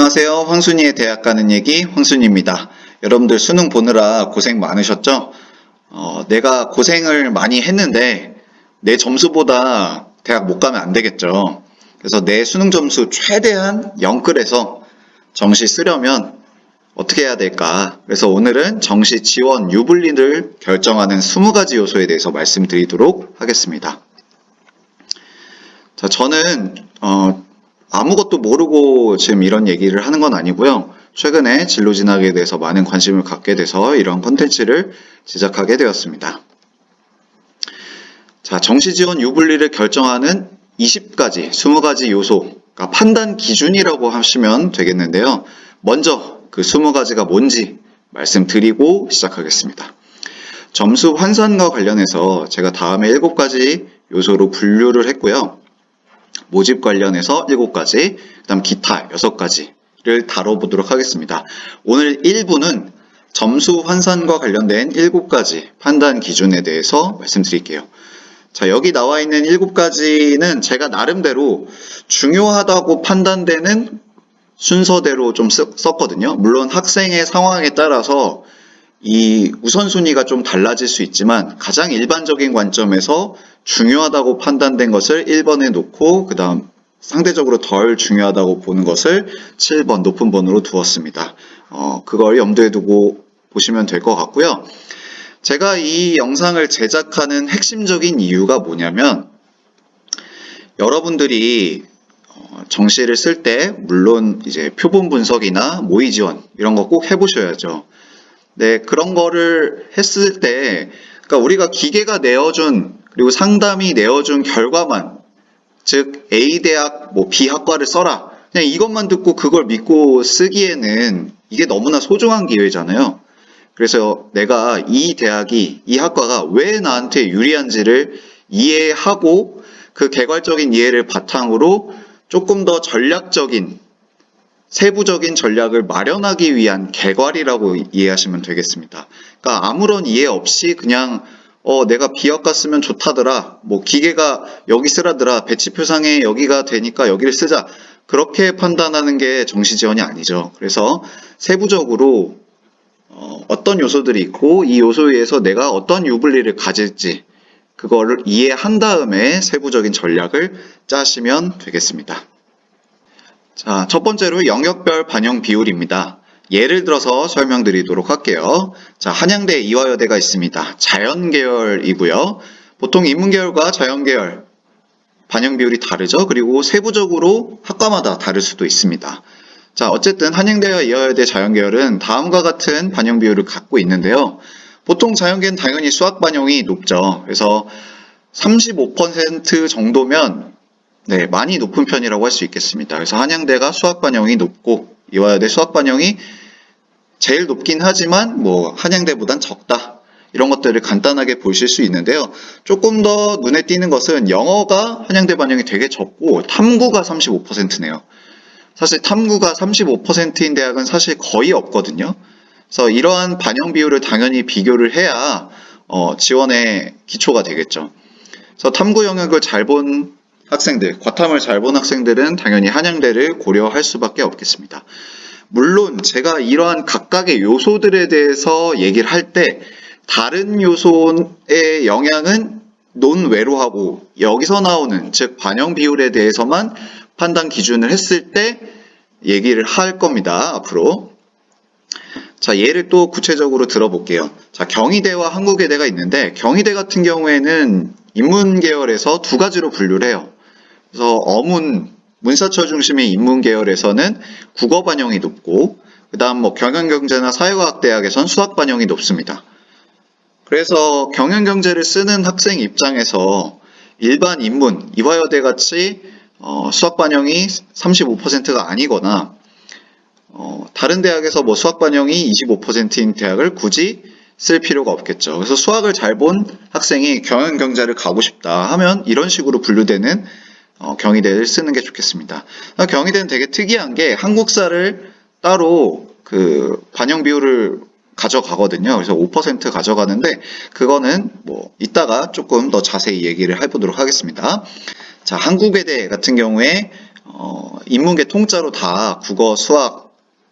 안녕하세요. 황순이의 대학 가는 얘기 황순이입니다. 여러분들 수능 보느라 고생 많으셨죠? 내가 고생을 많이 했는데 내 점수보다 대학 못 가면 안 되겠죠. 그래서 내 수능 점수 최대한 영끌해서 정시 쓰려면 어떻게 해야 될까? 그래서 오늘은 정시 지원 유불리를 결정하는 20가지 요소에 대해서 말씀드리도록 하겠습니다. 자, 저는 아무것도 모르고 지금 이런 얘기를 하는 건 아니고요. 최근에 진로 진학에 대해서 많은 관심을 갖게 돼서 이런 콘텐츠를 제작하게 되었습니다. 자, 정시 지원 유불리를 결정하는 20가지 요소, 그러니까 판단 기준이라고 하시면 되겠는데요. 먼저 그 20가지가 뭔지 말씀드리고 시작하겠습니다. 점수 환산과 관련해서 제가 다음에 7가지 요소로 분류를 했고요. 모집 관련해서 7가지, 그 다음 기타 6가지를 다뤄보도록 하겠습니다. 오늘 1부는 점수 환산과 관련된 7가지 판단 기준에 대해서 말씀드릴게요. 자, 여기 나와 있는 7가지는 제가 나름대로 중요하다고 판단되는 순서대로 좀 썼거든요. 물론 학생의 상황에 따라서 이 우선순위가 좀 달라질 수 있지만 가장 일반적인 관점에서 중요하다고 판단된 것을 1번에 놓고 그 다음 상대적으로 덜 중요하다고 보는 것을 7번 높은 번으로 두었습니다. 그걸 염두에 두고 보시면 될 것 같고요. 제가 이 영상을 제작하는 핵심적인 이유가 뭐냐면 여러분들이 정시를 쓸 때 물론 이제 표본 분석이나 모의 지원 이런 거 꼭 해보셔야죠. 네, 그런 거를 했을 때, 그러니까 우리가 기계가 내어준, 그리고 상담이 내어준 결과만, 즉, A 대학, B 학과를 써라. 그냥 이것만 듣고 그걸 믿고 쓰기에는 이게 너무나 소중한 기회잖아요. 그래서 내가 이 대학이, 이 학과가 왜 나한테 유리한지를 이해하고 그 개괄적인 이해를 바탕으로 조금 더 전략적인 세부적인 전략을 마련하기 위한 개괄이라고 이해하시면 되겠습니다. 그러니까 아무런 이해 없이 그냥 내가 B학과 쓰면 좋다더라, 기계가 여기 쓰라더라, 배치표상에 여기가 되니까 여기를 쓰자, 그렇게 판단하는 게 정시 지원이 아니죠. 그래서 세부적으로 어떤 요소들이 있고 이 요소에 의해서 내가 어떤 유불리를 가질지 그거를 이해한 다음에 세부적인 전략을 짜시면 되겠습니다. 자, 첫 번째로 영역별 반영 비율입니다. 예를 들어서 설명드리도록 할게요. 자, 한양대, 이화여대가 있습니다. 자연계열이고요. 보통 인문계열과 자연계열 반영 비율이 다르죠. 그리고 세부적으로 학과마다 다를 수도 있습니다. 자, 어쨌든 한양대와 이화여대 자연계열은 다음과 같은 반영 비율을 갖고 있는데요. 보통 자연계는 당연히 수학 반영이 높죠. 그래서 35% 정도면 네, 많이 높은 편이라고 할 수 있겠습니다. 그래서 한양대가 수학 반영이 높고 이화여대 수학 반영이 제일 높긴 하지만 한양대보단 적다. 이런 것들을 간단하게 보실 수 있는데요. 조금 더 눈에 띄는 것은 영어가 한양대 반영이 되게 적고 탐구가 35%네요. 사실 탐구가 35%인 대학은 사실 거의 없거든요. 그래서 이러한 반영 비율을 당연히 비교를 해야 지원의 기초가 되겠죠. 그래서 탐구 영역을 잘 본 학생들, 과탐을 잘 본 학생들은 당연히 한양대를 고려할 수밖에 없겠습니다. 물론 제가 이러한 각각의 요소들에 대해서 얘기를 할 때 다른 요소의 영향은 논외로 하고 여기서 나오는 즉 반영 비율에 대해서만 판단 기준을 했을 때 얘기를 할 겁니다. 앞으로. 자, 예를 또 구체적으로 들어볼게요. 자, 경희대와 한국외대가 있는데 경희대 같은 경우에는 인문계열에서 2가지로 분류를 해요. 그래서 문사철 중심의 인문계열에서는 국어 반영이 높고 그 다음 경영경제나 사회과학대학에선 수학 반영이 높습니다. 그래서 경영경제를 쓰는 학생 입장에서 일반 인문, 이화여대 같이 수학 반영이 35%가 아니거나 다른 대학에서 수학 반영이 25%인 대학을 굳이 쓸 필요가 없겠죠. 그래서 수학을 잘 본 학생이 경영경제를 가고 싶다 하면 이런 식으로 분류되는 경희대를 쓰는 게 좋겠습니다. 경희대는 되게 특이한 게 한국사를 따로 그 반영 비율을 가져가거든요. 그래서 5% 가져가는데 그거는 이따가 조금 더 자세히 얘기를 해보도록 하겠습니다. 자, 한국외대 같은 경우에 인문계 통짜로 다 국어, 수학,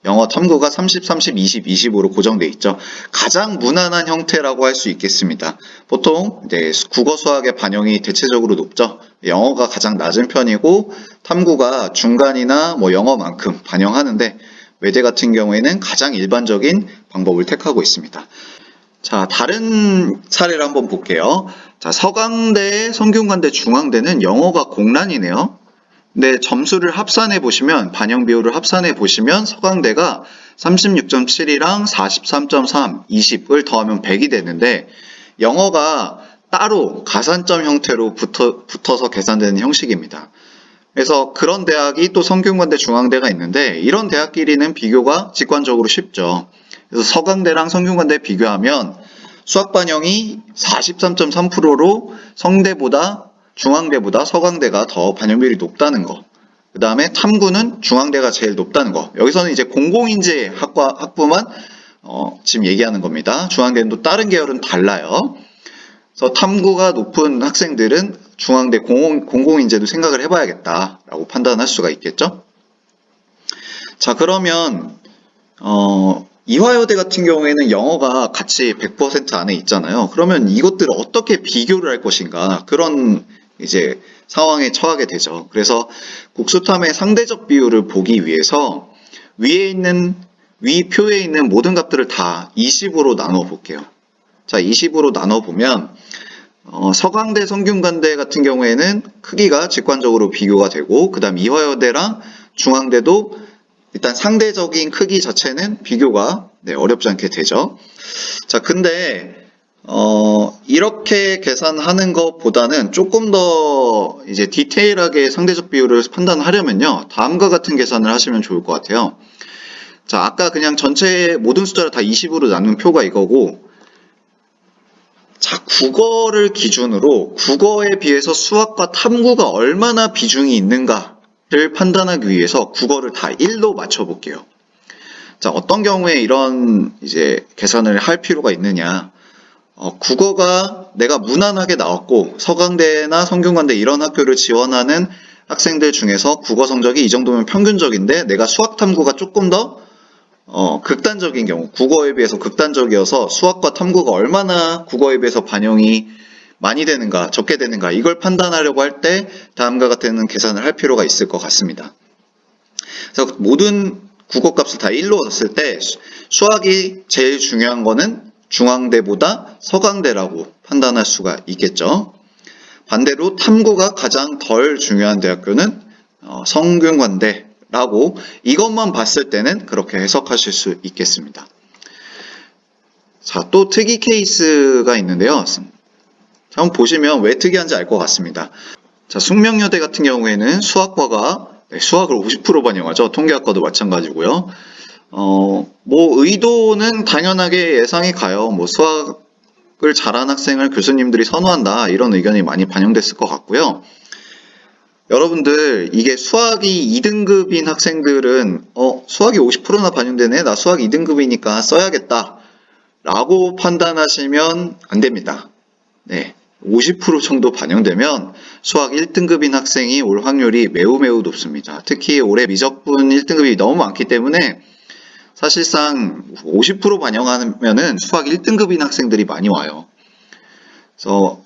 영어, 탐구가 30, 30, 20, 20으로 고정돼 있죠. 가장 무난한 형태라고 할 수 있겠습니다. 보통 이제 국어, 수학의 반영이 대체적으로 높죠. 영어가 가장 낮은 편이고 탐구가 중간이나 뭐 영어만큼 반영하는데 외대 같은 경우에는 가장 일반적인 방법을 택하고 있습니다. 자, 다른 사례를 한번 볼게요. 자, 서강대, 성균관대, 중앙대는 영어가 공란이네요. 근데 점수를 합산해 보시면, 반영 비율을 합산해 보시면 서강대가 36.7이랑 43.3, 20을 더하면 100이 되는데 영어가 따로 가산점 형태로 붙어서 계산되는 형식입니다. 그래서 그런 대학이 또 성균관대, 중앙대가 있는데 이런 대학끼리는 비교가 직관적으로 쉽죠. 그래서 서강대랑 성균관대 비교하면 수학 반영이 43.3%로 성대보다 중앙대보다 서강대가 더 반영 비율이 높다는 거. 그 다음에 탐구는 중앙대가 제일 높다는 거. 여기서는 이제 공공인재 학부만 지금 얘기하는 겁니다. 중앙대는 또 다른 계열은 달라요. 그래서 탐구가 높은 학생들은 중앙대 공공인재도 생각을 해봐야겠다라고 판단할 수가 있겠죠. 자, 그러면 이화여대 같은 경우에는 영어가 같이 100% 안에 있잖아요. 그러면 이것들을 어떻게 비교를 할 것인가, 그런 이제 상황에 처하게 되죠. 그래서 국수탐의 상대적 비율을 보기 위해서 위 표에 있는 모든 값들을 다 20으로 나눠 볼게요. 자, 20으로 나눠 보면 서강대, 성균관대 같은 경우에는 크기가 직관적으로 비교가 되고, 그 다음 이화여대랑 중앙대도 일단 상대적인 크기 자체는 비교가 어렵지 않게 되죠. 자, 근데 이렇게 계산하는 것보다는 조금 더 이제 디테일하게 상대적 비율을 판단하려면요, 다음과 같은 계산을 하시면 좋을 것 같아요. 자, 아까 그냥 전체 모든 숫자를 다 20으로 나눈 표가 이거고, 자, 국어를 기준으로 국어에 비해서 수학과 탐구가 얼마나 비중이 있는가를 판단하기 위해서 국어를 다 1로 맞춰볼게요. 자, 어떤 경우에 이런 이제 계산을 할 필요가 있느냐. 국어가 내가 무난하게 나왔고 서강대나 성균관대 이런 학교를 지원하는 학생들 중에서 국어 성적이 이 정도면 평균적인데 내가 수학 탐구가 조금 더 극단적인 경우, 국어에 비해서 극단적이어서 수학과 탐구가 얼마나 국어에 비해서 반영이 많이 되는가, 적게 되는가, 이걸 판단하려고 할 때 다음과 같은 계산을 할 필요가 있을 것 같습니다. 그래서 모든 국어 값을 다 1로 넣었을 때 수학이 제일 중요한 거는 중앙대보다 서강대라고 판단할 수가 있겠죠. 반대로 탐구가 가장 덜 중요한 대학교는 성균관대라고, 이것만 봤을 때는 그렇게 해석하실 수 있겠습니다. 자, 또 특이 케이스가 있는데요. 한번 보시면 왜 특이한지 알 것 같습니다. 자, 숙명여대 같은 경우에는 수학과가 수학을 50% 반영하죠. 통계학과도 마찬가지고요. 뭐 의도는 당연하게 예상이 가요. 뭐 수학을 잘하는 학생을 교수님들이 선호한다, 이런 의견이 많이 반영됐을 것 같고요. 여러분들, 이게 수학이 2등급인 학생들은 수학이 50%나 반영되네, 나 수학 2등급이니까 써야겠다 라고 판단하시면 안 됩니다. 네, 50% 정도 반영되면 수학 1등급인 학생이 올 확률이 매우 높습니다. 특히 올해 미적분 1등급이 너무 많기 때문에 사실상 50% 반영하면은 수학 1등급인 학생들이 많이 와요. 그래서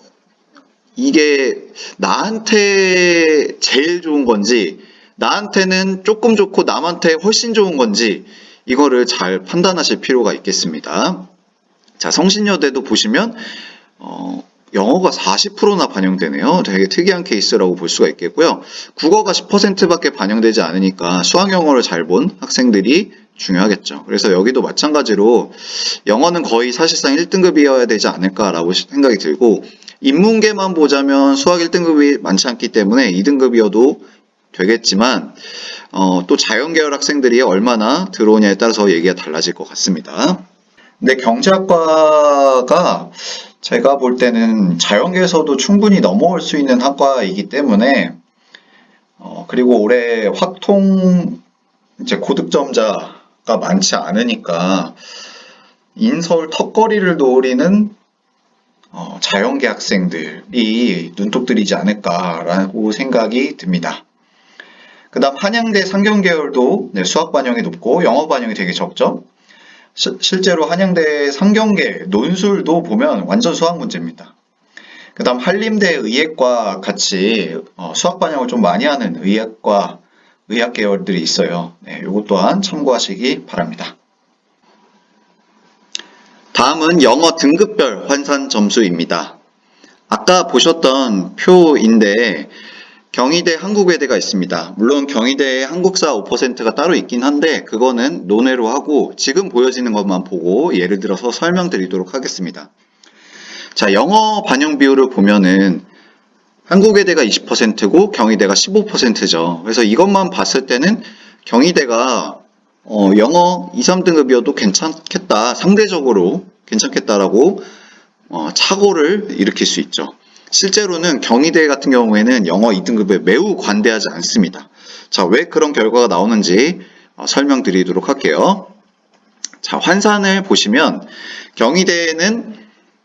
이게 나한테 제일 좋은 건지, 나한테는 조금 좋고 남한테 훨씬 좋은 건지, 이거를 잘 판단하실 필요가 있겠습니다. 자, 성신여대도 보시면 영어가 40%나 반영되네요. 되게 특이한 케이스라고 볼 수가 있겠고요. 국어가 10%밖에 반영되지 않으니까 수학 영어를 잘 본 학생들이 중요하겠죠. 그래서 여기도 마찬가지로 영어는 거의 사실상 1등급이어야 되지 않을까라고 생각이 들고, 인문계만 보자면 수학 1등급이 많지 않기 때문에 2등급이어도 되겠지만 또 자연계열 학생들이 얼마나 들어오냐에 따라서 얘기가 달라질 것 같습니다. 근데 경제학과가 제가 볼 때는 자연계에서도 충분히 넘어올 수 있는 학과이기 때문에 그리고 올해 확통 이제 고득점자가 많지 않으니까 인서울 턱걸이를 노리는 자연계 학생들이 눈독 들이지 않을까라고 생각이 듭니다. 그 그 다음 한양대 상경계열도 네, 수학 반영이 높고 영어 반영이 되게 적죠. 실제로 한양대 상경계 논술도 보면 완전 수학 문제입니다. 그 다음 한림대 의예과 같이 수학 반영을 좀 많이 하는 의학과 의학 계열들이 있어요. 네, 이것 또한 참고하시기 바랍니다. 다음은 영어 등급별 환산 점수입니다. 아까 보셨던 표인데 경희대 한국외대가 있습니다. 물론 경희대에 한국사 5%가 따로 있긴 한데 그거는 논외로 하고 지금 보여지는 것만 보고 예를 들어서 설명드리도록 하겠습니다. 자, 영어 반영 비율을 보면은 한국외대가 20%고 경희대가 15%죠. 그래서 이것만 봤을 때는 경희대가 영어 2, 3등급이어도 괜찮겠다. 상대적으로 괜찮겠다라고 착오를 일으킬 수 있죠. 실제로는 경희대 같은 경우에는 영어 2등급에 매우 관대하지 않습니다. 자, 왜 그런 결과가 나오는지 설명드리도록 할게요. 자, 환산을 보시면 경희대는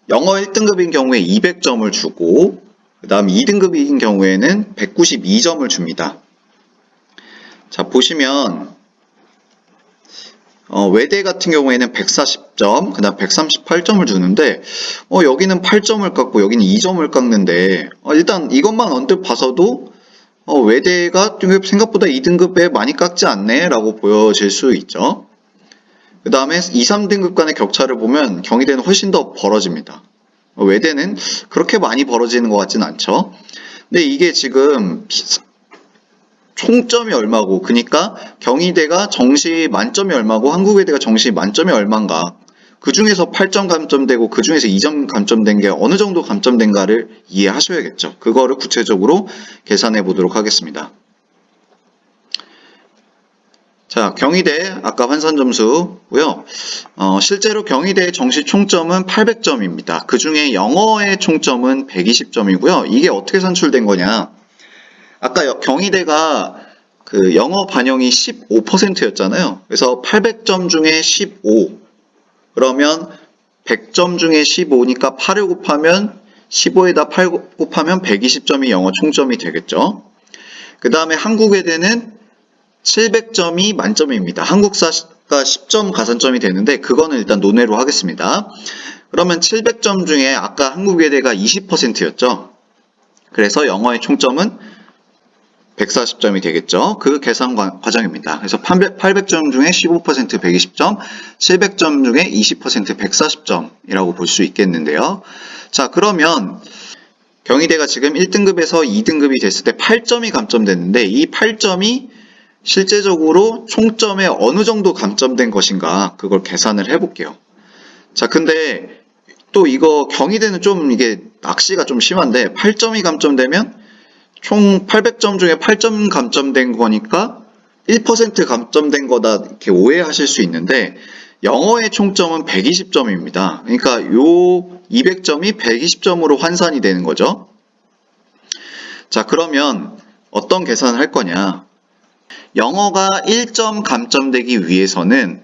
영어 1등급인 경우에 200점을 주고 그 다음 2등급인 경우에는 192점을 줍니다. 자, 보시면 외대 같은 경우에는 140점, 그 다음 138점을 주는데 여기는 8점을 깎고 여기는 2점을 깎는데 일단 이것만 언뜻 봐서도 외대가 생각보다 2등급에 많이 깎지 않네 라고 보여질 수 있죠. 그 다음에 2, 3등급 간의 격차를 보면 경희대는 훨씬 더 벌어집니다. 외대는 그렇게 많이 벌어지는 것 같진 않죠. 근데 이게 지금 총점이 얼마고, 그러니까 경희대가 정시 만점이 얼마고 한국외대가 정시 만점이 얼마인가, 그 중에서 8점 감점되고 그 중에서 2점 감점된 게 어느 정도 감점된가를 이해하셔야겠죠. 그거를 구체적으로 계산해 보도록 하겠습니다. 자, 경희대 아까 환산 점수고요. 실제로 경희대의 정시 총점은 800점입니다. 그 중에 영어의 총점은 120점이고요. 이게 어떻게 산출된 거냐? 아까 경희대가 그 영어 반영이 15%였잖아요. 그래서 800점 중에 15. 그러면 100점 중에 15니까 8을 곱하면 15에다 8 곱하면 120점이 영어 총점이 되겠죠. 그 다음에 한국외대는 700점이 만점입니다. 한국사가 10점 가산점이 되는데 그거는 일단 논외로 하겠습니다. 그러면 700점 중에 아까 한국외대가 20%였죠. 그래서 영어의 총점은 140점이 되겠죠. 그 계산 과정입니다. 그래서 800점 중에 15% 120점, 700점 중에 20% 140점이라고 볼 수 있겠는데요. 자, 그러면 경희대가 지금 1등급에서 2등급이 됐을 때 8점이 감점됐는데 이 8점이 실제적으로 총점에 어느 정도 감점된 것인가 그걸 계산을 해볼게요. 자, 근데 또 이거 경희대는 좀 이게 낚시가 좀 심한데 8점이 감점되면 총 800점 중에 8점 감점된 거니까 1% 감점된 거다 이렇게 오해하실 수 있는데 영어의 총점은 120점입니다. 그러니까 요 200점이 120점으로 환산이 되는 거죠. 자, 그러면 어떤 계산을 할 거냐? 영어가 1점 감점되기 위해서는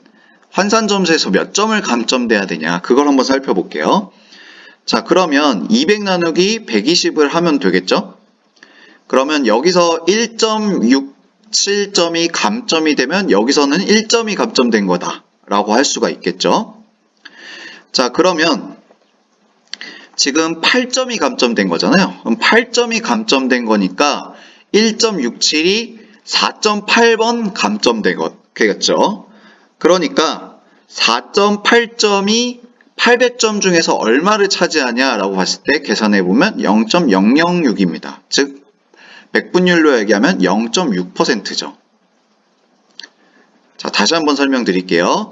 환산 점수에서 몇 점을 감점돼야 되냐? 그걸 한번 살펴볼게요. 자, 그러면 200 나누기 120을 하면 되겠죠? 그러면 여기서 1.67점이 감점이 되면 여기서는 1점이 감점된 거다 라고 할 수가 있겠죠. 자, 그러면 지금 8점이 감점된 거잖아요. 그럼 8점이 감점된 거니까 1.67이 4.8번 감점되겠죠. 그러니까 4.8점이 800점 중에서 얼마를 차지하냐라고 봤을 때 계산해보면 0.006입니다. 즉 100분율로 얘기하면 0.6%죠. 자, 다시 한번 설명드릴게요.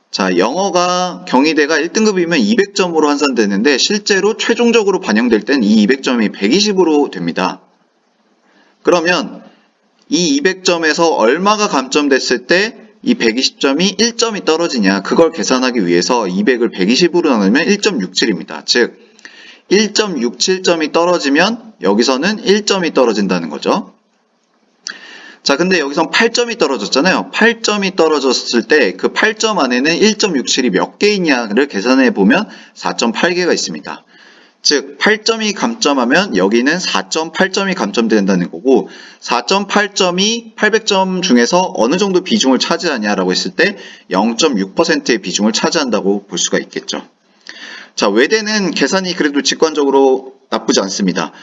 자, 영어가 경희대가 1등급이면 200점으로 환산되는데 실제로 최종적으로 반영될 땐 이 200점이 120으로 됩니다. 그러면 이 200점에서 얼마가 감점됐을 때 이 120점이 1점이 떨어지냐 그걸 계산하기 위해서 200을 120으로 나누면 1.67입니다. 즉 1.67점이 떨어지면 여기서는 1점이 떨어진다는 거죠. 자, 근데 여기선 8점이 떨어졌잖아요. 8점이 떨어졌을 때 그 8점 안에는 1.67이 몇 개 있냐를 계산해 보면 4.8개가 있습니다. 즉 8점이 감점하면 여기는 4.8점이 감점된다는 거고 4.8점이 800점 중에서 어느 정도 비중을 차지하냐라고 했을 때 0.6%의 비중을 차지한다고 볼 수가 있겠죠. 자, 외대는 계산이 그래도 직관적으로 나쁘지 않습니다.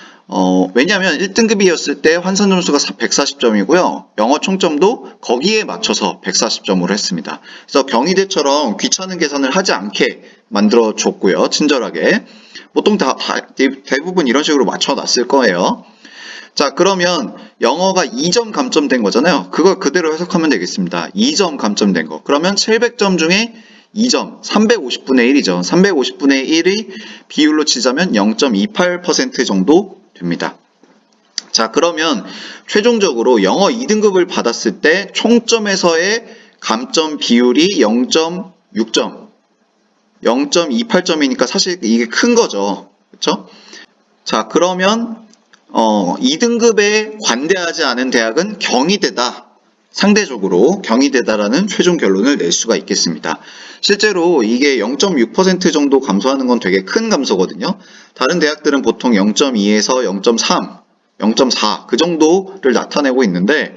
왜냐하면 1등급이었을 때 환산 점수가 140점이고요. 영어 총점도 거기에 맞춰서 140점으로 했습니다. 그래서 경희대처럼 귀찮은 계산을 하지 않게 만들어 줬고요. 친절하게. 보통 대부분 이런 식으로 맞춰놨을 거예요. 자, 그러면 영어가 2점 감점된 거잖아요. 그걸 그대로 해석하면 되겠습니다. 2점 감점된 거. 그러면 700점 중에 2점, 350분의 1이죠. 350분의 1이 비율로 치자면 0.28% 정도 됩니다. 자, 그러면 최종적으로 영어 2등급을 받았을 때 총점에서의 감점 비율이 0.6점, 0.28점이니까 사실 이게 큰 거죠. 그렇죠? 자, 그러면 2등급에 관대하지 않은 대학은 경희대다. 상대적으로 경희대다라는 최종 결론을 낼 수가 있겠습니다. 실제로 이게 0.6% 정도 감소하는 건 되게 큰 감소거든요. 다른 대학들은 보통 0.2에서 0.3, 0.4 그 정도를 나타내고 있는데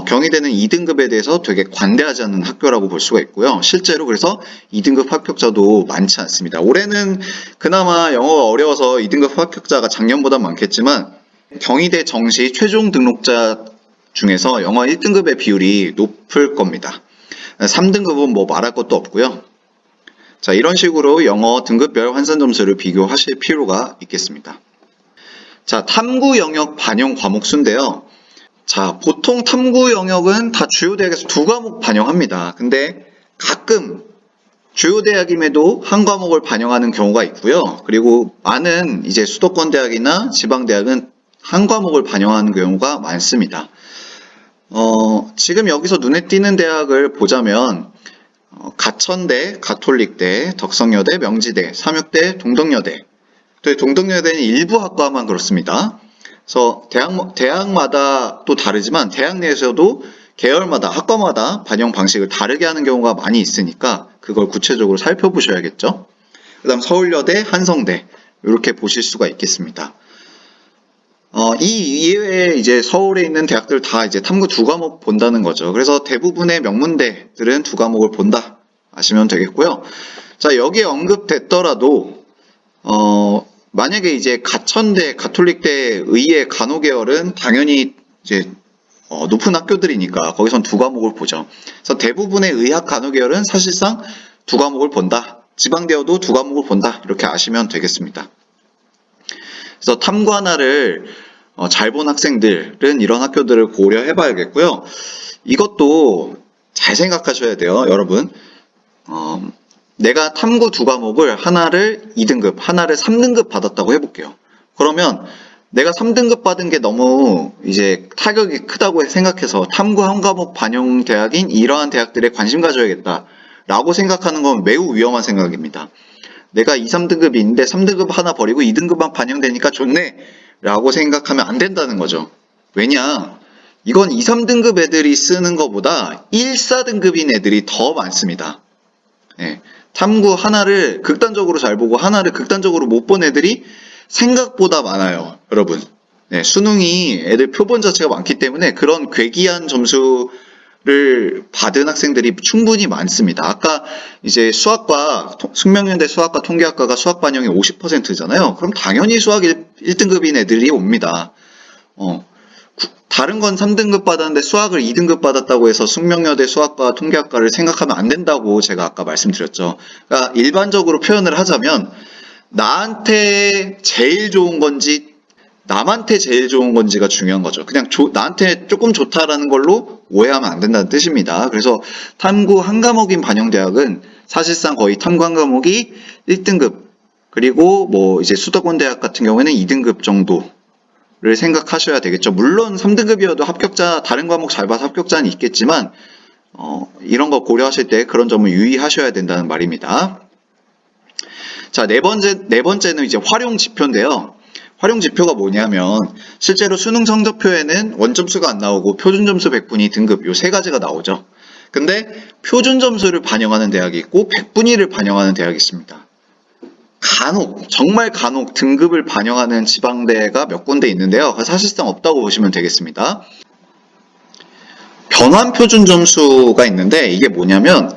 경희대는 2등급에 대해서 되게 관대하지 않은 학교라고 볼 수가 있고요. 실제로 그래서 2등급 합격자도 많지 않습니다. 올해는 그나마 영어가 어려워서 2등급 합격자가 작년보다 많겠지만 경희대 정시 최종 등록자 중에서 영어 1등급의 비율이 높을 겁니다. 3등급은 뭐 말할 것도 없고요. 자, 이런 식으로 영어 등급별 환산 점수를 비교하실 필요가 있겠습니다. 자, 탐구 영역 반영 과목 수인데요. 자, 보통 탐구 영역은 다 주요 대학에서 2과목 반영합니다. 근데 가끔 주요 대학임에도 한 과목을 반영하는 경우가 있고요. 그리고 많은 이제 수도권 대학이나 지방 대학은 한 과목을 반영하는 경우가 많습니다. 지금 여기서 눈에 띄는 대학을 보자면 가천대, 가톨릭대, 덕성여대, 명지대, 삼육대, 동덕여대. 동덕여대는 일부 학과만 그렇습니다. 그래서 대학마다 또 다르지만 대학 내에서도 계열마다 학과마다 반영 방식을 다르게 하는 경우가 많이 있으니까 그걸 구체적으로 살펴보셔야겠죠. 그다음 서울여대, 한성대 이렇게 보실 수가 있겠습니다. 이 이외에 이제 서울에 있는 대학들 다 이제 탐구 2과목 본다는 거죠. 그래서 대부분의 명문대들은 2과목을 본다 아시면 되겠고요. 자, 여기에 언급됐더라도 만약에 이제 가천대, 가톨릭대, 의예, 간호계열은 당연히 이제 높은 학교들이니까 거기선 2과목을 보죠. 그래서 대부분의 의학, 간호계열은 사실상 2과목을 본다. 지방대여도 2과목을 본다. 이렇게 아시면 되겠습니다. 그래서 탐구 하나를 잘 본 학생들은 이런 학교들을 고려해 봐야겠고요. 이것도 잘 생각하셔야 돼요, 여러분. 내가 탐구 2과목을 하나를 2등급, 하나를 3등급 받았다고 해볼게요. 그러면 내가 3등급 받은 게 너무 이제 타격이 크다고 생각해서 탐구 한 과목 반영 대학인 이러한 대학들에 관심 가져야겠다 라고 생각하는 건 매우 위험한 생각입니다. 내가 2, 3등급이 있는데 3등급 하나 버리고 2등급만 반영되니까 좋네 라고 생각하면 안 된다는 거죠. 왜냐? 이건 2, 3등급 애들이 쓰는 것보다 1, 4등급인 애들이 더 많습니다. 네. 탐구 하나를 극단적으로 잘 보고 하나를 극단적으로 못 본 애들이 생각보다 많아요, 여러분. 네, 수능이 애들 표본 자체가 많기 때문에 그런 괴기한 점수를 받은 학생들이 충분히 많습니다. 아까 이제 수학과, 숙명여대 수학과 통계학과가 수학 반영이 50%잖아요. 그럼 당연히 수학 1등급인 애들이 옵니다. 다른 건 3등급 받았는데 수학을 2등급 받았다고 해서 숙명여대 수학과 통계학과를 생각하면 안 된다고 제가 아까 말씀드렸죠. 그러니까 일반적으로 표현을 하자면 나한테 제일 좋은 건지 남한테 제일 좋은 건지가 중요한 거죠. 그냥 나한테 조금 좋다라는 걸로 오해하면 안 된다는 뜻입니다. 그래서 탐구 한 과목인 반영대학은 사실상 거의 탐구 한 과목이 1등급 그리고 뭐 이제 수도권 대학 같은 경우에는 2등급 정도를 생각하셔야 되겠죠. 물론 3등급이어도 합격자 다른 과목 잘 봐서 합격자는 있겠지만 이런 거 고려하실 때 그런 점을 유의하셔야 된다는 말입니다. 자, 네 번째는 이제 활용 지표인데요. 활용 지표가 뭐냐면 실제로 수능 성적표에는 원점수가 안 나오고 표준 점수 100분위 등급 요 세 가지가 나오죠. 근데 표준 점수를 반영하는 대학이 있고 100분위를 반영하는 대학이 있습니다. 정말 간혹 등급을 반영하는 지방대가 몇 군데 있는데요. 사실상 없다고 보시면 되겠습니다. 변환 표준 점수가 있는데 이게 뭐냐면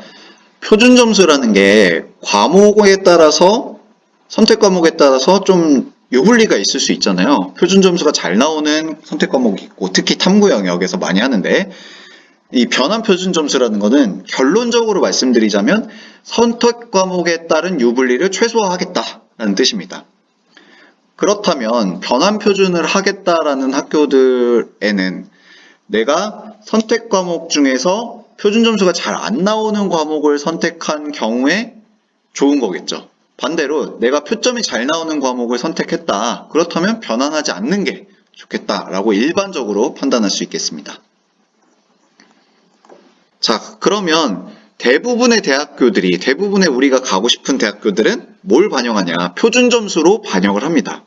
표준 점수라는 게 과목에 따라서 선택 과목에 따라서 좀 유불리가 있을 수 있잖아요. 표준 점수가 잘 나오는 선택 과목이 있고 특히 탐구 영역에서 많이 하는데 이 변환 표준 점수라는 거는 결론적으로 말씀드리자면 선택 과목에 따른 유불리를 최소화하겠다라는 뜻입니다. 그렇다면 변환 표준을 하겠다라는 학교들에는 내가 선택 과목 중에서 표준 점수가 잘 안 나오는 과목을 선택한 경우에 좋은 거겠죠. 반대로 내가 표점이 잘 나오는 과목을 선택했다. 그렇다면 변환하지 않는 게 좋겠다라고 일반적으로 판단할 수 있겠습니다. 자, 그러면 대부분의 우리가 가고 싶은 대학교들은 뭘 반영하냐? 표준 점수로 반영을 합니다.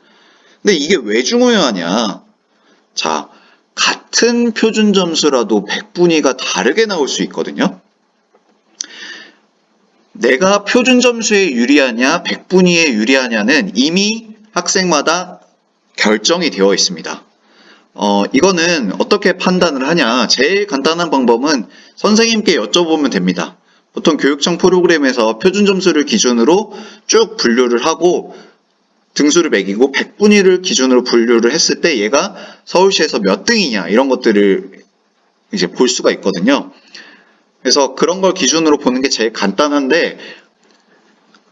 근데 이게 왜 중요하냐? 자, 같은 표준 점수라도 백분위가 다르게 나올 수 있거든요. 내가 표준 점수에 유리하냐, 백분위에 유리하냐는 이미 학생마다 결정이 되어 있습니다. 이거는 어떻게 판단을 하냐? 제일 간단한 방법은 선생님께 여쭤보면 됩니다. 보통 교육청 프로그램에서 표준 점수를 기준으로 쭉 분류를 하고 등수를 매기고 백분위를 기준으로 분류를 했을 때 얘가 서울시에서 몇 등이냐 이런 것들을 이제 볼 수가 있거든요. 그래서 그런 걸 기준으로 보는 게 제일 간단한데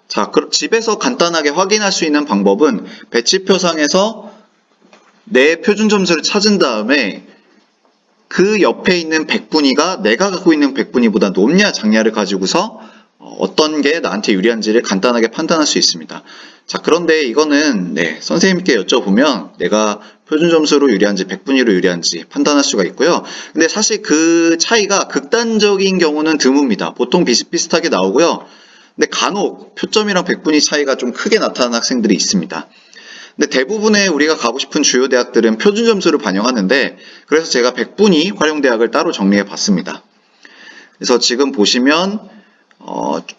자, 집에서 간단하게 확인할 수 있는 방법은 배치표상에서 내 표준 점수를 찾은 다음에 그 옆에 있는 백분위가 내가 갖고 있는 백분위보다 높냐 작냐를 가지고서 어떤 게 나한테 유리한지를 간단하게 판단할 수 있습니다. 자, 그런데 이거는 선생님께 여쭤보면 내가 표준 점수로 유리한지 백분위로 유리한지 판단할 수가 있고요. 근데 사실 그 차이가 극단적인 경우는 드뭅니다. 보통 비슷비슷하게 나오고요. 근데 간혹 표점이랑 백분위 차이가 좀 크게 나타나는 학생들이 있습니다. 근데 대부분의 우리가 가고 싶은 주요 대학들은 표준 점수를 반영하는데 그래서 제가 백분위 활용 대학을 따로 정리해 봤습니다. 그래서 지금 보시면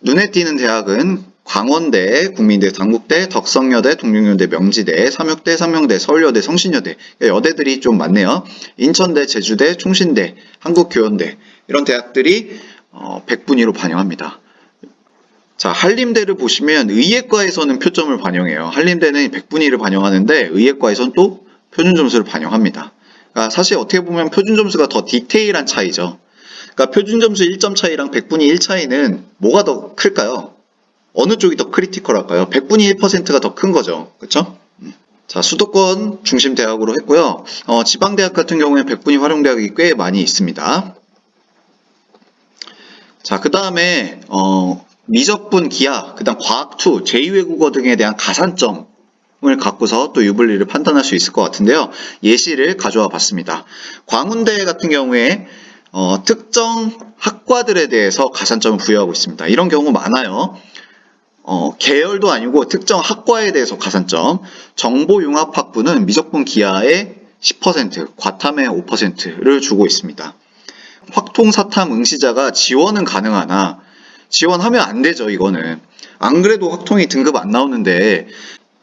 눈에 띄는 대학은 광원대, 국민대, 단국대, 덕성여대, 동국여대, 명지대, 삼육대, 상명대, 서울여대, 성신여대 여대들이 좀 많네요. 인천대, 제주대, 충신대, 한국교원대 이런 대학들이 백분위로 반영합니다. 자, 한림대를 보시면 의예과에서는 표점을 반영해요. 한림대는 백분위를 반영하는데 의예과에서는 또 표준 점수를 반영합니다. 그러니까 사실 어떻게 보면 표준 점수가 더 디테일한 차이죠. 그러니까 표준 점수 1점 차이랑 백분위 1 차이는 뭐가 더 클까요? 어느 쪽이 더 크리티컬할까요? 백분위 1%가 더 큰 거죠. 그렇죠? 자, 수도권 중심 대학으로 했고요. 지방대학 같은 경우에 백분위 활용 대학이 꽤 많이 있습니다. 자, 그 다음에 미적분, 기하, 그 다음 과학2, 제2외국어 등에 대한 가산점을 갖고서 또 유불리를 판단할 수 있을 것 같은데요. 예시를 가져와 봤습니다. 광운대 같은 경우에 특정 학과들에 대해서 가산점을 부여하고 있습니다. 이런 경우 많아요. 계열도 아니고 특정 학과에 대해서 가산점. 정보융합학부는 미적분 기하의 10%, 과탐의 5%를 주고 있습니다. 확통사탐 응시자가 지원은 가능하나 지원하면 안 되죠. 이거는 안 그래도 확통이 등급 안 나오는데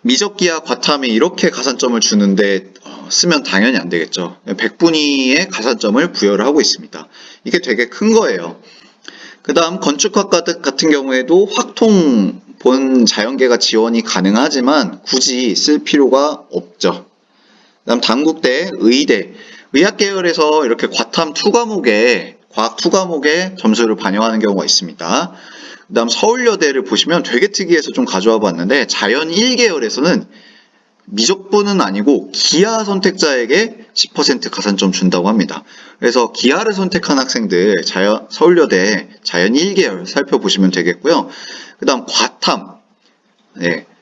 미적기하 과탐이 이렇게 가산점을 주는데 쓰면 당연히 안 되겠죠. 백분위의 가산점을 부여를 하고 있습니다. 이게 되게 큰 거예요. 그 다음 건축학과 같은 경우에도 확통 본 자연계가 지원이 가능하지만 굳이 쓸 필요가 없죠. 그 다음 단국대, 의대, 의학 계열에서 이렇게 과탐 2과목에 과학 2과목에 점수를 반영하는 경우가 있습니다. 그 다음 서울여대를 보시면 되게 특이해서 좀 가져와 봤는데 자연 1계열에서는 미적분은 아니고 기하 선택자에게 10% 가산점 준다고 합니다. 그래서 기하를 선택한 학생들 서울여대 자연 1계열 살펴보시면 되겠고요. 그 다음 과탐,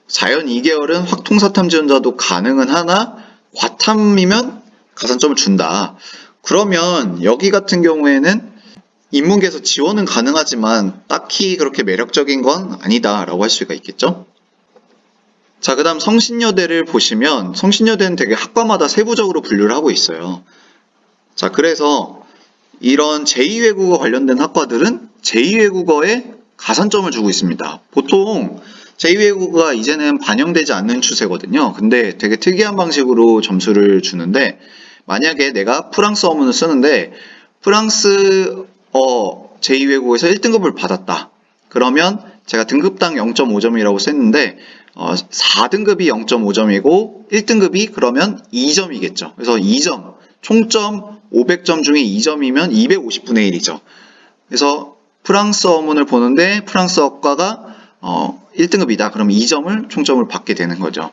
자연 2계열은 확통사탐 지원자도 가능은 하나 과탐이면 가산점을 준다. 그러면 여기 같은 경우에는 인문계에서 지원은 가능하지만 딱히 그렇게 매력적인 건 아니다라고 할 수가 있겠죠. 자, 그 다음 성신여대를 보시면 성신여대는 되게 학과마다 세부적으로 분류를 하고 있어요. 자, 그래서 이런 제2외국어 관련된 학과들은 제2외국어에 가산점을 주고 있습니다. 보통 제2외국어가 이제는 반영되지 않는 추세거든요. 근데 되게 특이한 방식으로 점수를 주는데, 만약에 내가 프랑스어문을 쓰는데 프랑스어 제2외국어에서 1등급을 받았다. 그러면 제가 등급당 0.5점이라고 썼는데 4등급이 0.5점이고 1등급이 그러면 2점이겠죠. 그래서 2점, 총점 500점 중에 2점이면 250분의 1이죠. 그래서 프랑스어문을 보는데 프랑스어과가 1등급이다. 그럼 2점을 총점을 받게 되는 거죠.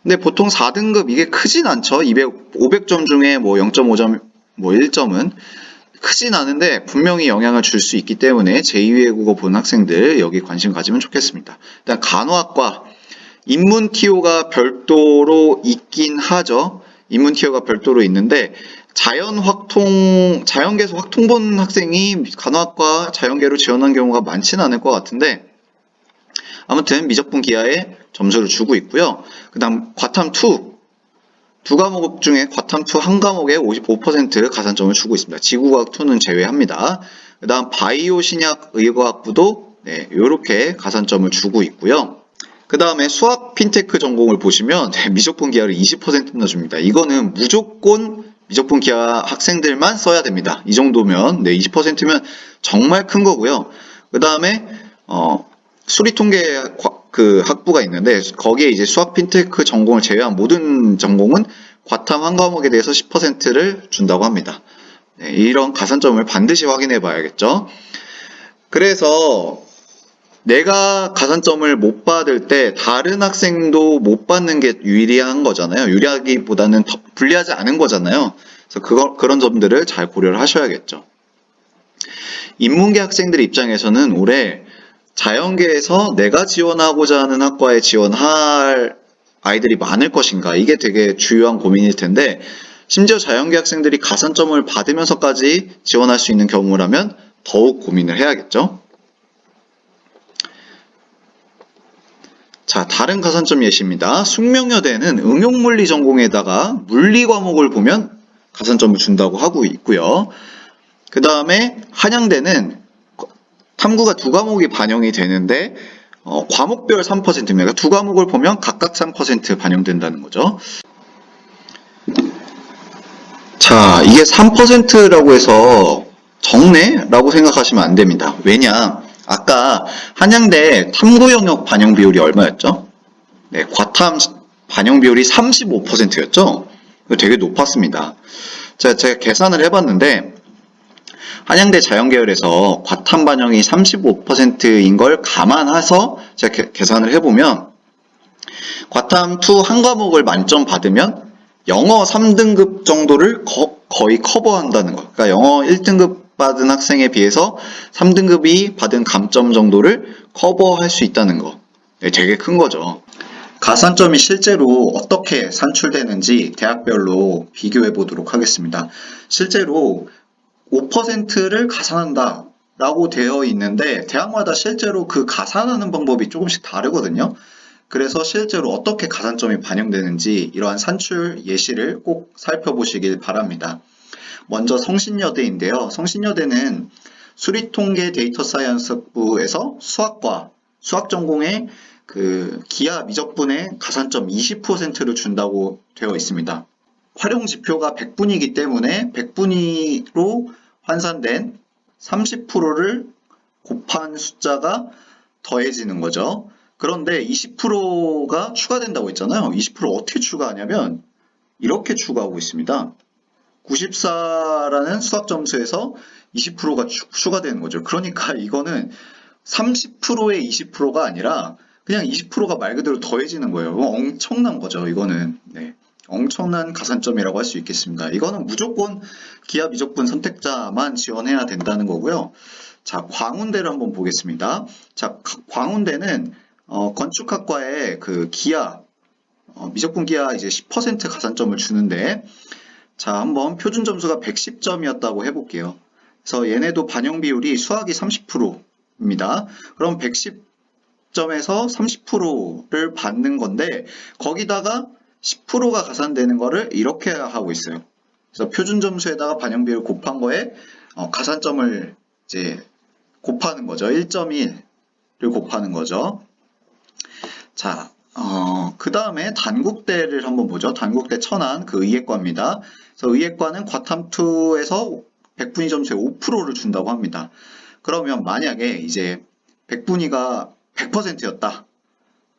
근데 보통 4등급 이게 크진 않죠. 500점 중에 뭐 0.5점, 뭐 1점은 크진 않은데 분명히 영향을 줄 수 있기 때문에 제2외국어 보는 학생들 여기 관심 가지면 좋겠습니다. 일단 간호학과 인문 TO가 별도로 있긴 하죠. 인문 TO가 별도로 있는데 자연계에서 확통 본 학생이 간호학과 자연계로 지원한 경우가 많지는 않을 것 같은데 아무튼 미적분 기하에 점수를 주고 있고요. 그 다음 과탐2 두 과목 중에 과탐2 한 과목에 55% 가산점을 주고 있습니다. 지구과학2는 제외합니다. 그 다음 바이오 신약 의과학부도 이렇게 가산점을 주고 있고요. 그 다음에 수학 핀테크 전공을 보시면 미적분 기하를 20%나 줍니다. 이거는 무조건 미적분 기하 학생들만 써야 됩니다. 이 정도면 20%면 정말 큰 거고요. 그 다음에 수리통계 그 학부가 있는데 거기에 이제 수학 핀테크 전공을 제외한 모든 전공은 과탐 한 과목에 대해서 10%를 준다고 합니다. 이런 가산점을 반드시 확인해 봐야겠죠. 그래서 내가 가산점을 못 받을 때 다른 학생도 못 받는 게 유리한 거잖아요. 유리하기보다는 불리하지 않은 거잖아요. 그래서 그런 점들을 잘 고려를 하셔야겠죠. 인문계 학생들 입장에서는 올해 자연계에서 내가 지원하고자 하는 학과에 지원할 아이들이 많을 것인가, 이게 되게 주요한 고민일 텐데, 심지어 자연계 학생들이 가산점을 받으면서까지 지원할 수 있는 경우라면 더욱 고민을 해야겠죠. 자, 다른 가산점 예시입니다. 숙명여대는 응용물리 전공에다가 물리 과목을 보면 가산점을 준다고 하고 있고요. 그 다음에 한양대는 탐구가 두 과목이 반영이 되는데 과목별 3%입니다. 그러니까 두 과목을 보면 각각 3% 반영된다는 거죠. 자, 이게 3%라고 해서 적네? 라고 생각하시면 안 됩니다. 왜냐? 아까 한양대 탐구 영역 반영 비율이 얼마였죠? 네, 과탐 반영 비율이 35%였죠? 되게 높았습니다. 제가 계산을 해봤는데 한양대 자연계열에서 과탐 반영이 35%인 걸 감안해서 제가 계산을 해보면 과탐2 한 과목을 만점 받으면 영어 3등급 정도를 거의 커버한다는 거. 그러니까 영어 1등급 받은 학생에 비해서 3등급이 받은 감점 정도를 커버할 수 있다는 거. 되게 큰 거죠. 가산점이 실제로 어떻게 산출되는지 대학별로 비교해 보도록 하겠습니다. 실제로 5%를 가산한다 라고 되어 있는데 대학마다 실제로 그 가산하는 방법이 조금씩 다르거든요. 그래서 실제로 어떻게 가산점이 반영되는지 이러한 산출 예시를 꼭 살펴보시길 바랍니다. 먼저 성신여대인데요. 성신여대는 수리통계 데이터 사이언스부에서 수학과 수학 전공의 그 기하 미적분의 가산점 20%를 준다고 되어 있습니다. 활용 지표가 100분이기 때문에 100분위로 환산된 30%를 곱한 숫자가 더해지는 거죠. 그런데 20%가 추가된다고 했잖아요. 20% 어떻게 추가하냐면 이렇게 추가하고 있습니다. 94라는 수학 점수에서 20%가 추가되는 거죠. 그러니까 이거는 30%의 20%가 아니라 그냥 20%가 말 그대로 더해지는 거예요. 엄청난 거죠. 이거는. 네. 엄청난 가산점이라고 할 수 있겠습니다. 이거는 무조건 기하 미적분 선택자만 지원해야 된다는 거고요. 자, 광운대를 한번 보겠습니다. 자, 광운대는 건축학과에 그 기하 미적분 기하 이제 10% 가산점을 주는데, 자, 한번 표준 점수가 110점이었다고 해볼게요. 그래서 얘네도 반영 비율이 수학이 30%입니다. 그럼 110점에서 30%를 받는 건데 거기다가 10%가 가산되는 거를 이렇게 하고 있어요. 그래서 표준 점수에다가 반영 비율 곱한 거에 가산점을 이제 곱하는 거죠. 1.1을 곱하는 거죠. 자, 그 다음에 단국대를 한번 보죠. 단국대 천안 그 의예과입니다. 그래서 의예과는 과탐2에서 백분위 점수의 5%를 준다고 합니다. 그러면 만약에 이제 백분위가 100%였다.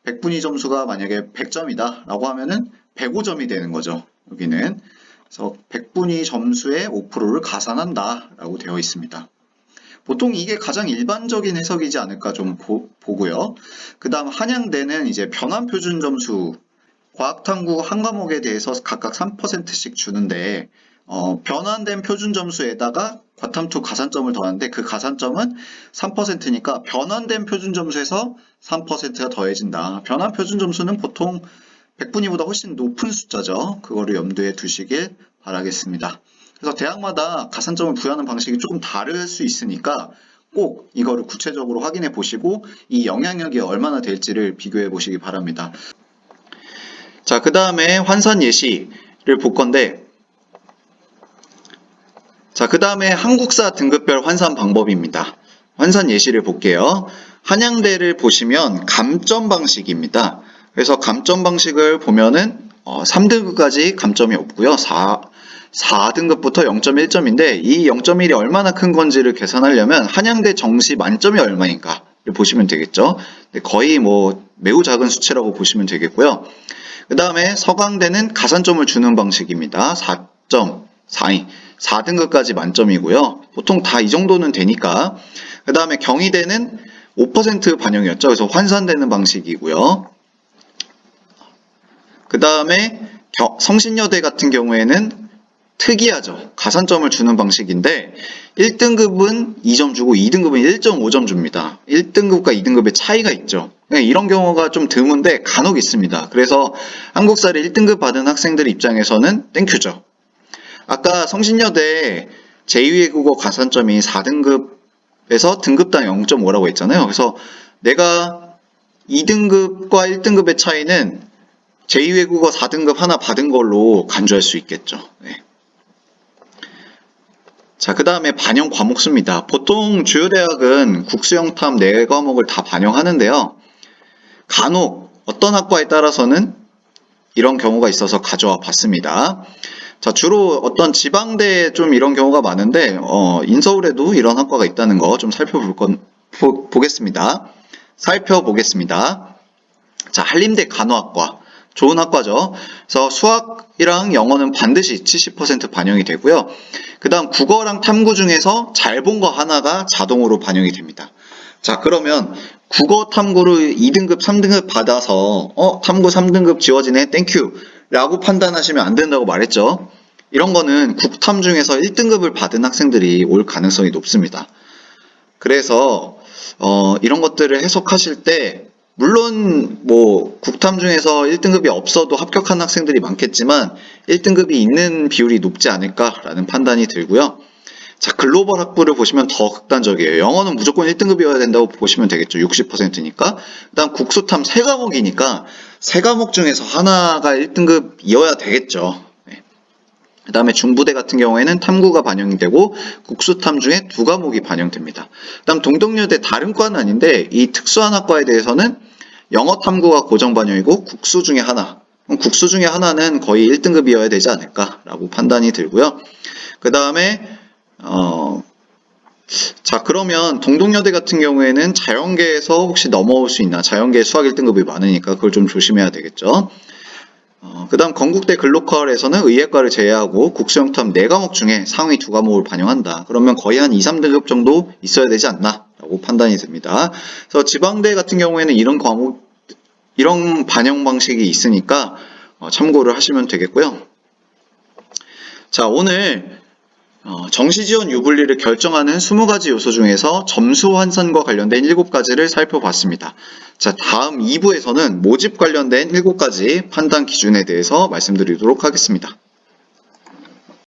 백분위 점수가 만약에 100점이다 라고 하면은 105점이 되는 거죠. 여기는. 그래서 백분위 점수의 5%를 가산한다 라고 되어 있습니다. 보통 이게 가장 일반적인 해석이지 않을까 좀 보고요. 그 다음 한양대는 이제 변환 표준 점수 과학탐구 한 과목에 대해서 각각 3%씩 주는데 변환된 표준 점수에다가 과탐2 가산점을 더하는데 그 가산점은 3%니까 변환된 표준 점수에서 3%가 더해진다. 변환 표준 점수는 보통 100분위보다 훨씬 높은 숫자죠. 그거를 염두에 두시길 바라겠습니다. 그래서 대학마다 가산점을 부여하는 방식이 조금 다를 수 있으니까 꼭 이거를 구체적으로 확인해 보시고 이 영향력이 얼마나 될지를 비교해 보시기 바랍니다. 자, 그 다음에 환산 예시를 볼 건데, 자, 그 다음에 한국사 등급별 환산 방법입니다. 환산 예시를 볼게요. 한양대를 보시면 감점 방식입니다. 그래서 감점 방식을 보면은 3등급까지 감점이 없고요. 4등급부터 0.1점인데 이 0.1이 얼마나 큰 건지를 계산하려면 한양대 정시 만점이 얼마인가를 보시면 되겠죠. 거의 뭐 매우 작은 수치라고 보시면 되겠고요. 그 다음에 서강대는 가산점을 주는 방식입니다. 4.42, 4등급까지 만점이고요. 보통 다 이 정도는 되니까. 그 다음에 경희대는 5% 반영이었죠. 그래서 환산되는 방식이고요. 그 다음에 성신여대 같은 경우에는 특이하죠. 가산점을 주는 방식인데 1등급은 2점 주고 2등급은 1.5점 줍니다. 1등급과 2등급의 차이가 있죠. 이런 경우가 좀 드문데 간혹 있습니다. 그래서 한국사를 1등급 받은 학생들 입장에서는 땡큐죠. 아까 성신여대 제2외국어 가산점이 4등급에서 등급당 0.5라고 했잖아요. 그래서 내가 2등급과 1등급의 차이는 제2외국어 4등급 하나 받은 걸로 간주할 수 있겠죠. 네. 자, 그 다음에 반영 과목 수입니다. 보통 주요 대학은 국수영탐 4과목을 다 반영하는데요. 간혹 어떤 학과에 따라서는 이런 경우가 있어서 가져와 봤습니다. 자, 주로 어떤 지방대에 좀 이런 경우가 많은데 인서울에도 이런 학과가 있다는 거 좀 살펴보겠습니다. 자, 한림대 간호학과. 좋은 학과죠. 그래서 수학이랑 영어는 반드시 70% 반영이 되고요. 그 다음 국어랑 탐구 중에서 잘 본 거 하나가 자동으로 반영이 됩니다. 자, 그러면 국어 탐구를 2등급, 3등급 받아서 탐구 3등급 지워지네, 땡큐 라고 판단하시면 안 된다고 말했죠. 이런 거는 국탐 중에서 1등급을 받은 학생들이 올 가능성이 높습니다. 그래서 이런 것들을 해석하실 때 물론 뭐 국탐 중에서 1등급이 없어도 합격한 학생들이 많겠지만 1등급이 있는 비율이 높지 않을까라는 판단이 들고요. 자, 글로벌 학부를 보시면 더 극단적이에요. 영어는 무조건 1등급이어야 된다고 보시면 되겠죠. 60%니까. 그다음 국수탐 3과목이니까 3과목 중에서 하나가 1등급이어야 되겠죠. 네. 그 다음에 중부대 같은 경우에는 탐구가 반영이 되고 국수탐 중에 2과목이 반영됩니다. 그 다음 동덕여대 다른 과는 아닌데 이 특수한 학과에 대해서는 영어 탐구가 고정 반영이고 국수 중에 하나, 국수 중에 하나는 거의 1등급이어야 되지 않을까라고 판단이 들고요. 그 다음에 자, 그러면 동덕여대 같은 경우에는 자연계에서 혹시 넘어올 수 있나? 자연계 수학 1등급이 많으니까 그걸 좀 조심해야 되겠죠. 그 다음 건국대 글로컬에서는 의예과를 제외하고 국수영탐 4과목 중에 상위 2과목을 반영한다. 그러면 거의 한 2, 3등급 정도 있어야 되지 않나? 라고 판단이 듭니다. 그래서 지방대 같은 경우에는 이런 반영 방식이 있으니까 참고를 하시면 되겠고요. 자, 오늘 정시지원 유불리를 결정하는 20가지 요소 중에서 점수 환산과 관련된 7가지를 살펴봤습니다. 자, 다음 2부에서는 모집 관련된 7가지 판단 기준에 대해서 말씀드리도록 하겠습니다.